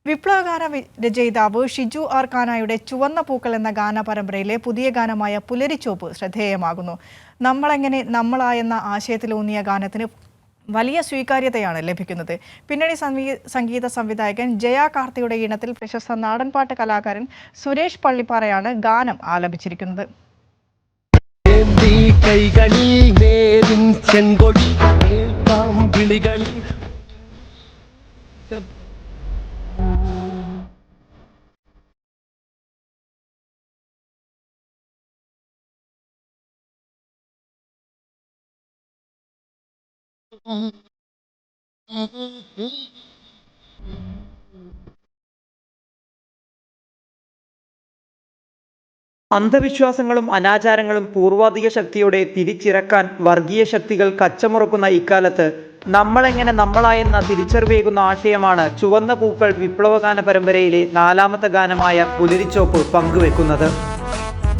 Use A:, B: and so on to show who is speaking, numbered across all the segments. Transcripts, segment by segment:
A: വിപ്ലവഗാന രചയിതാവ് ഷിജു ആർ ഖാനായുടെ ചുവന്ന പൂക്കൾ എന്ന ഗാന പരമ്പരയിലെ പുതിയ ഗാനമായ പുലരിച്ചോപ്പ് ശ്രദ്ധേയമാകുന്നു. നമ്മളെങ്ങനെ നമ്മളായെന്ന ആശയത്തിലൂന്നിയ ഗാനത്തിന് വലിയ സ്വീകാര്യതയാണ് ലഭിക്കുന്നത്. പിന്നണി സംഗീത സംവിധായകൻ ജയ കാർത്തിയുടെ ഈണത്തിൽ പ്രശസ്ത നാടൻപാട്ട് കലാകാരൻ സുരേഷ് പള്ളിപ്പാറയാണ് ഗാനം ആലപിച്ചിരിക്കുന്നത്.
B: അന്ധവിശ്വാസങ്ങളും അനാചാരങ്ങളും പൂർവാധിക ശക്തിയോടെ തിരിച്ചിറക്കാൻ വർഗീയ ശക്തികൾ കച്ചമുറക്കുന്ന ഇക്കാലത്ത് നമ്മളെങ്ങനെ നമ്മളായെന്ന തിരിച്ചറിവേകുന്ന ആശയമാണ് ചുവന്ന പൂക്കൾ വിപ്ലവഗാന പരമ്പരയിലെ 4ാമത്തെ ഗാനമായ പുലരിച്ചോപ്പ് പങ്കുവെക്കുന്നത്.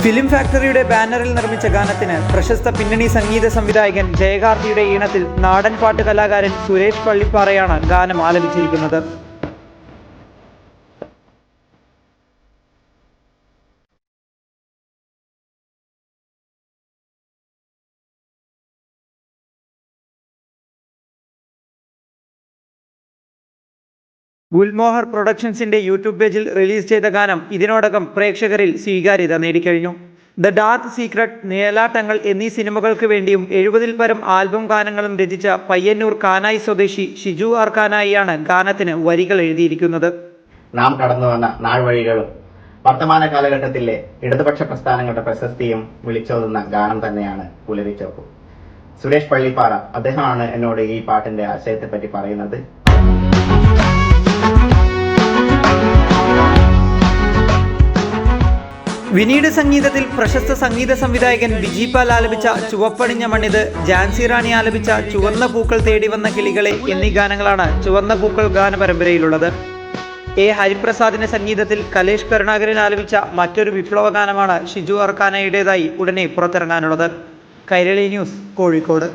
B: ഫിലിം ഫാക്ടറിയുടെ ബാനറിൽ നിർമ്മിച്ച ഗാനത്തിന് പ്രശസ്ത പിന്നണി സംഗീത സംവിധായകൻ ജയകാർത്തിയുടെ ഈണത്തിൽ നാടൻപാട്ട് കലാകാരൻ സുരേഷ് പള്ളിപ്പാറയാണ് ഗാനം ആലപിച്ചിരിക്കുന്നത്. ഗുൽമോഹർ പ്രൊഡക്ഷൻസിന്റെ യൂട്യൂബ് പേജിൽ റിലീസ് ചെയ്ത ഗാനം ഇതിനോടകം പ്രേക്ഷകരിൽ സ്വീകാര്യത നേടിക്കഴിഞ്ഞു. ദ ഡാർക്ക് സീക്രട്ട്, നിഴലാട്ടങ്ങൾ എന്നീ സിനിമകൾക്ക് വേണ്ടിയും 70-ൽ പരം ആൽബം ഗാനങ്ങളും രചിച്ച പയ്യന്നൂർ കാനായി സ്വദേശി ഷിജു ആർ ഖാനായിയാണ് ഗാനത്തിന് വരികൾ എഴുതിയിരിക്കുന്നത്.
C: നാം കടന്നു വന്ന നാൾവഴികളും വർത്തമാന കാലഘട്ടത്തിലെ ഇടതുപക്ഷ പ്രസ്ഥാനങ്ങളുടെ പ്രശസ്തിയും വിളിച്ചോതുന്ന ഗാനം തന്നെയാണ് പുലരിച്ചോപ്പ്. സുരേഷ് പള്ളിപ്പാറ അദ്ദേഹമാണ് എന്നോട് ഈ പാട്ടിന്റെ ആശയത്തെ പറ്റി പറയുന്നത്.
B: വിനീത് സംഗീതത്തിൽ പ്രശസ്ത സംഗീത സംവിധായകൻ ബിജിപാൽ ആലപിച്ച ചുവപ്പണിഞ്ഞ മണ്ണിത്, ജാൻസി റാണി ആലപിച്ച ചുവന്ന പൂക്കൾ തേടി വന്ന കിളികളെ എന്നീ ഗാനങ്ങളാണ് ചുവന്ന പൂക്കൾ ഗാന പരമ്പരയിലുള്ളത്. എ ഹരിപ്രസാദിന്റെ സംഗീതത്തിൽ കലേഷ് കരുണാകരൻ ആലപിച്ച മറ്റൊരു വിപ്ലവ ഗാനമാണ് ഷിജു ആർ ഖാനയുടേതായി ഉടനെ പുറത്തിറങ്ങാനുള്ളത്. കൈരളി ന്യൂസ്, കോഴിക്കോട്.